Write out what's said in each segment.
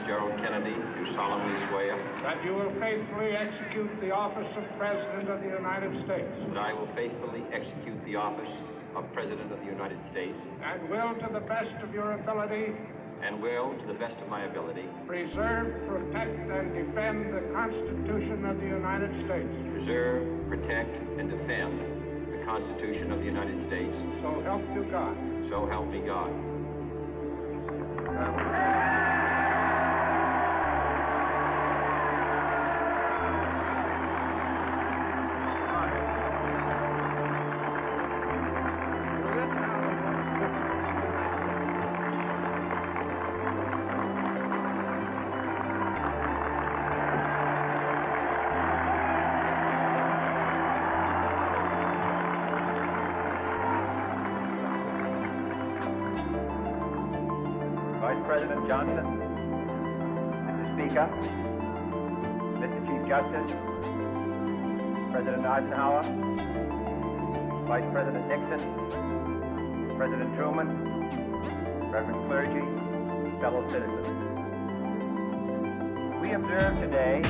Do solemnly swear that you will faithfully execute the office of President of the United States. That I will faithfully execute the office of President of the United States. And will, to the best of your ability, and will, to the best of my ability, preserve, protect, and defend the Constitution of the United States. Preserve, protect, and defend the Constitution of the United States. So help you God. So help me God. Vice President Johnson, Mr. Speaker, Mr. Chief Justice, President Eisenhower, Vice President Nixon, President Truman, Reverend clergy, fellow citizens. We observe today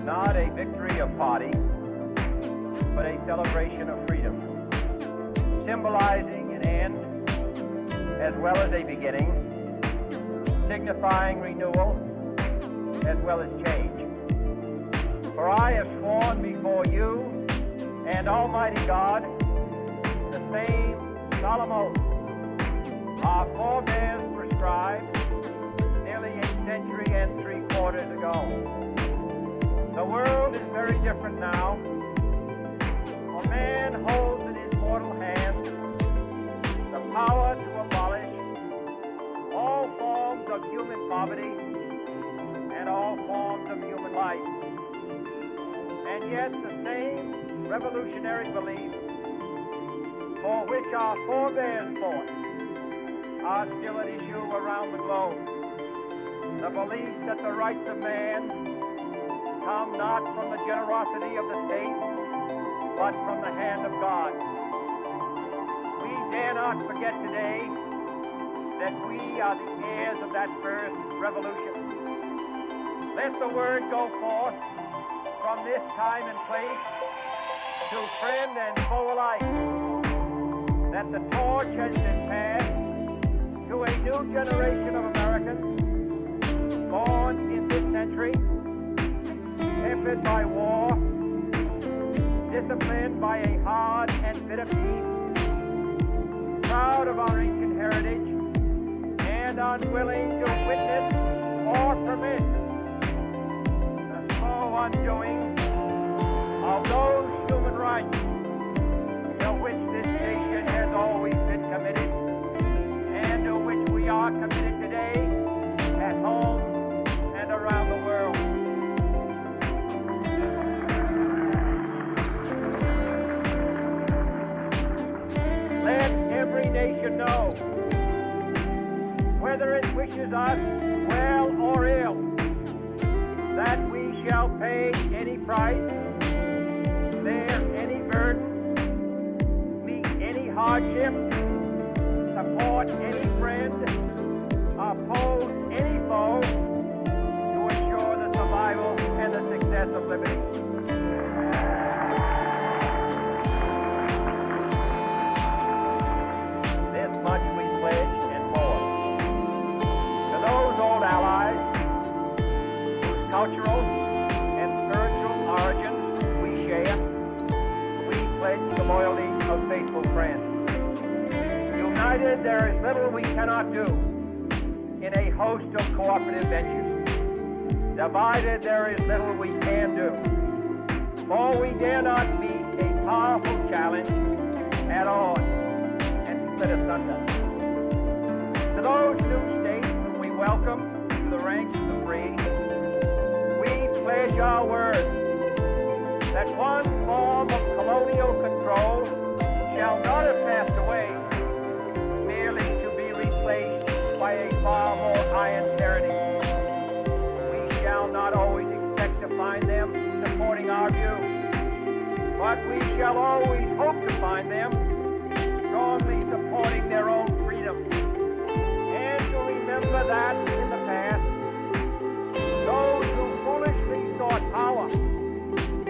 not a victory of party, but a celebration of freedom, symbolizing an end as well as a beginning, signifying renewal as well as change. For I have sworn before you and Almighty God the same solemn oath our forebears prescribed nearly a century and 3/4 ago. The world is very different now, for man holds in his mortal hand the power to abolish all forms of human poverty and all forms of human life. And yet the same revolutionary beliefs for which our forebears fought are still at issue around the globe. The belief that the rights of man come not from the generosity of the state, but from the hand of God. We dare not forget today that we are the heirs of that first revolution. Let the word go forth from this time and place to friend and foe alike that the torch has been passed to a new generation of Americans born in this century, tempered by war, disciplined by a hard and bitter peace, proud of our ancient heritage, and unwilling to witness or permit the slow undoing of those human rights to which this nation has always been committed, and to which we are committed today at home and around the world. Let every nation know, whether it wishes us well or ill, that we shall pay any price, bear any burden, meet any hardship, support any friend, oppose any foe, to ensure the survival and the success of liberty. This much we pledge and more. To those old allies whose cultural and spiritual origins we share, we pledge the loyalty of faithful friends. United, there is little we cannot do in a host of cooperative ventures. Divided, there is little we can do, for we dare not meet a powerful challenge at odds and split asunder. To those new states whom we welcome to the ranks of the free, we pledge our word that one form of colonial control shall not have passed away, merely to be replaced by a far more iron tyranny. We shall not always expect to find them supporting our view, but we shall always hope to find them strongly supporting their own freedom. And to remember that in the past, brought power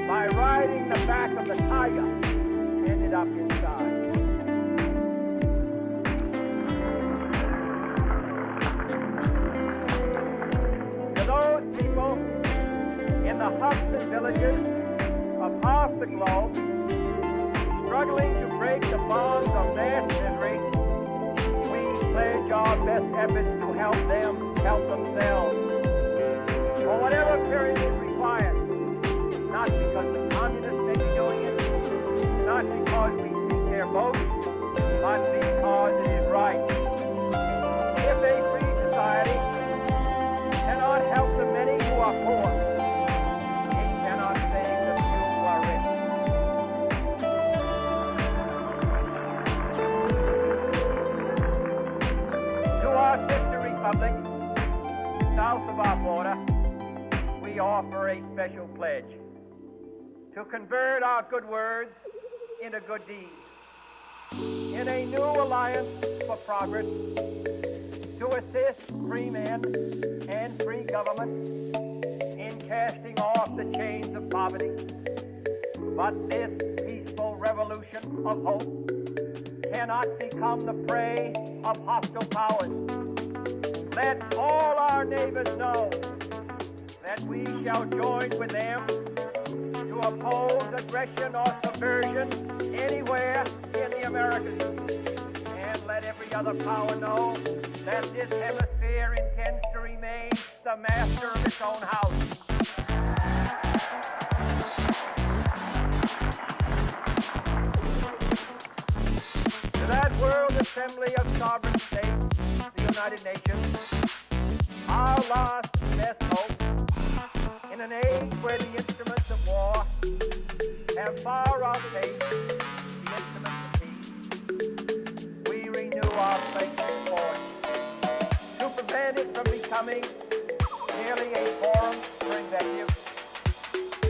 by riding the back of the tiger, ended up inside. To those people in the huts and villages of half the globe, struggling to break the bonds of mass misery, we pledge our best efforts to help them help themselves. For whatever period is required, not because the communists may be doing it, not because we seek their votes, but because it is right. If a free society cannot help the many who are poor, it cannot save the few who are rich. To our sister republic, south of our border, we offer a special pledge to convert our good words into good deeds, in a new alliance for progress, to assist free men and free government in casting off the chains of poverty. But this peaceful revolution of hope cannot become the prey of hostile powers. Let all our neighbors know that we shall join with them to oppose aggression or subversion anywhere in the Americas. And let every other power know that this hemisphere intends to remain the master of its own house. To that World Assembly of Sovereign States, the United Nations, our last best hope, in an age where the instruments of war have far outpaced the instruments of peace, we renew our pledge to support, to prevent it from becoming merely a forum for invective,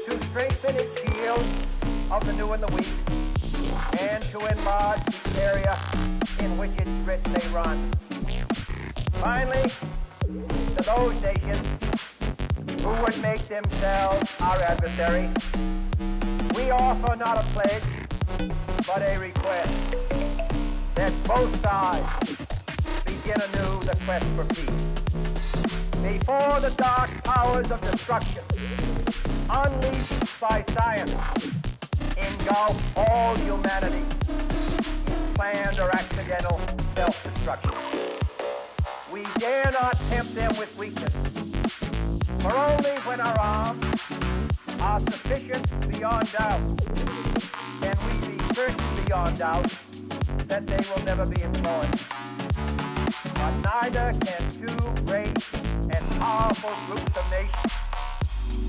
to strengthen its shield of the new and the weak, and to enlarge the area in which its grit may run. Finally, to those nations who would make themselves our adversary, we offer not a pledge, but a request that both sides begin anew the quest for peace. Before the dark powers of destruction, unleashed by science, engulf all humanity in planned or accidental self-destruction. We dare not tempt them with weakness, for only when our arms are sufficient beyond doubt can we be certain beyond doubt that they will never be employed. But neither can two great and powerful groups of nations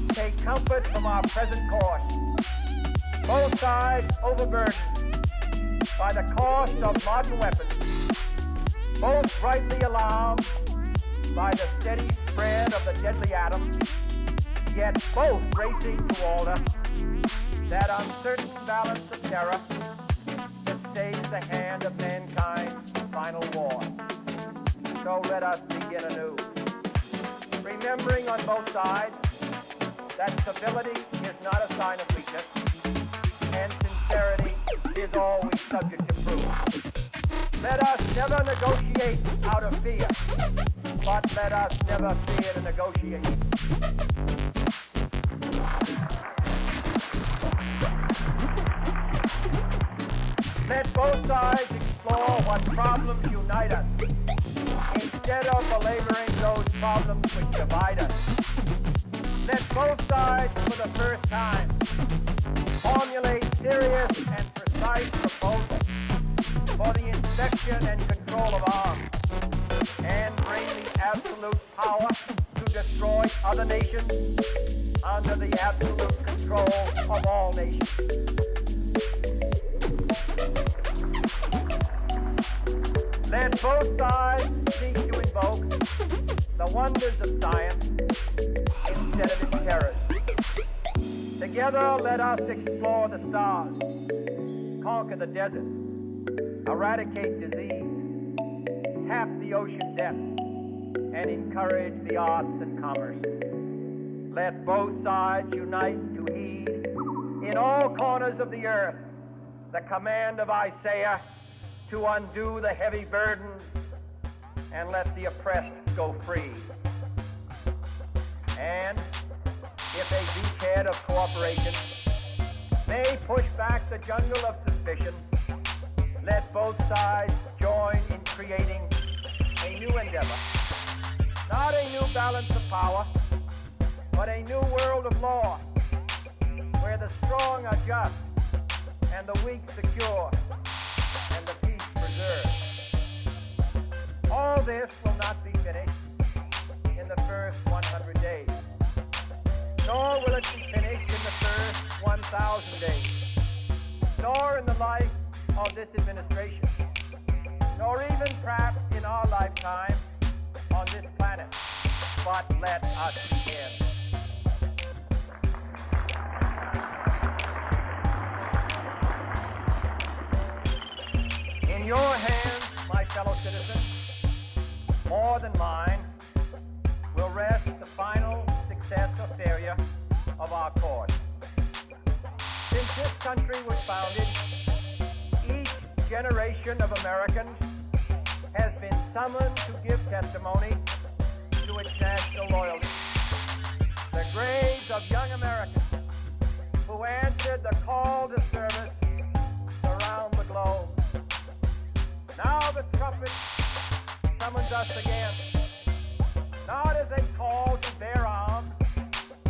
take comfort from our present course. Both sides overburdened by the cost of modern weapons, both rightly alarmed by the steady spread of the deadly atom, yet both racing to alter that uncertain balance of terror that stays the hand of mankind's final war. So let us begin anew, remembering on both sides that civility is not a sign of weakness, and sincerity is always subject to proof. Let us never negotiate out of fear, but let us never fear to negotiate. Let both sides explore what problems unite us, instead of belaboring those problems which divide us. Let both sides, for the first time, formulate serious and precise proposals for the inspection and control of arms, and bring the absolute power to destroy other nations under the absolute control of all nations. Let both sides seek to invoke the wonders of science instead of its terrors. Together, let us explore the stars, conquer the desert, eradicate disease, tap the ocean depths, and encourage the arts and commerce. Let both sides unite to heed in all corners of the earth the command of Isaiah to undo the heavy burden and let the oppressed go free. And if a beachhead of cooperation may push back the jungle of suspicion, let both sides join in creating a new endeavor. Not a new balance of power, but a new world of law, where the strong are just and the weak secure and the peace preserved. All this will not be finished in the first 100 days, nor will it be finished in the first 1,000 days, nor in the life of this administration, nor even perhaps in our lifetime on this planet. But let us begin. In your hands, my fellow citizens, more than mine, will rest the final success or failure of our court. Since this country was founded, each generation of Americans has been summoned to give testimony to its national loyalty. The graves of young Americans who answered the call to service around the globe. Now the trumpet summons us again, not as a call to bear arms,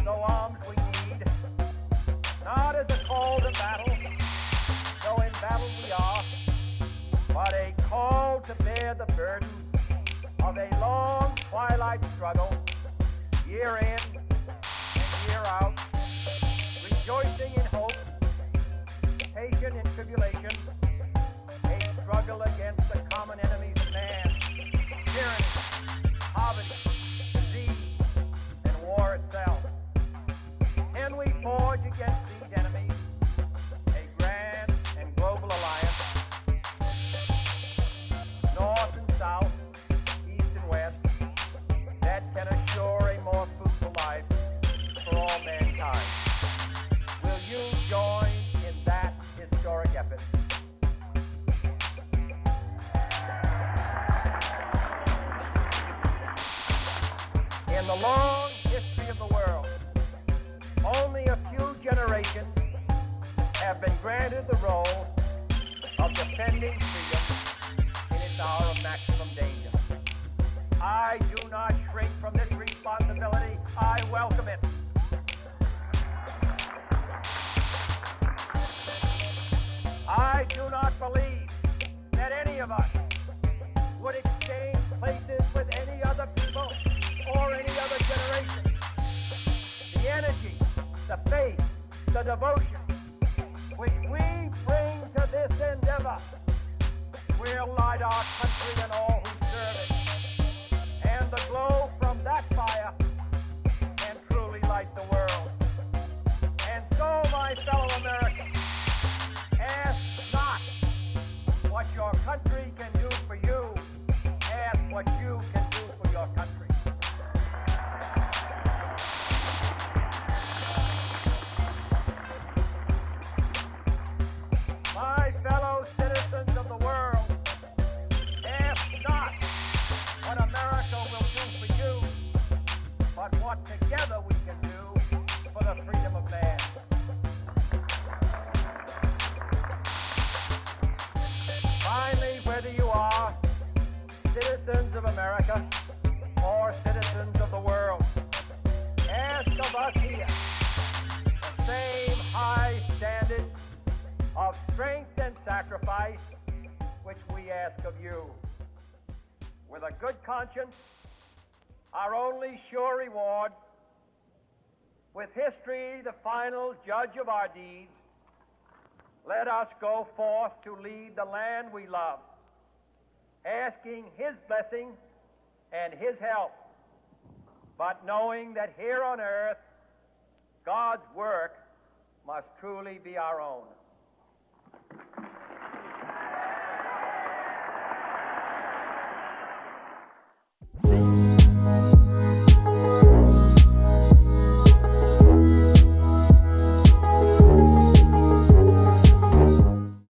though arms we need, not as a call to battle, though in battle we are, but a call to bear the burden of a long twilight struggle, year in and year out, rejoicing in hope, patient in tribulation, a struggle against the common enemies of man, tyranny, poverty, disease, and war itself. Can we forge against these enemies a grand and global alliance, north and south, east and west, that can assure a more fruitful life for all mankind? Will you join in that historic effort? In the long history of the world, only a few generations have been granted the role of defending freedom in its hour of maximum danger. I do not shrink from this responsibility. I welcome it. I do not believe that any of us would exchange places with any other people or any other generation. The energy, the faith, the devotion which we bring to this endeavor will light our country and all who serve it. And the glow from that fire can truly light the world. And so, my fellow Americans, ask not what your country can do for you, ask what you can do for your country. My fellow citizens of the world, ask not what America will do for you, but what together we can do for the freedom of man. Finally, whether you are citizens of America or citizens of the world, ask of us here the same high standard of strength and sacrifice which we ask of you. With a good conscience, our only sure reward, with history the final judge of our deeds, let us go forth to lead the land we love, asking His blessing and His help, but knowing that here on earth, God's work must truly be our own.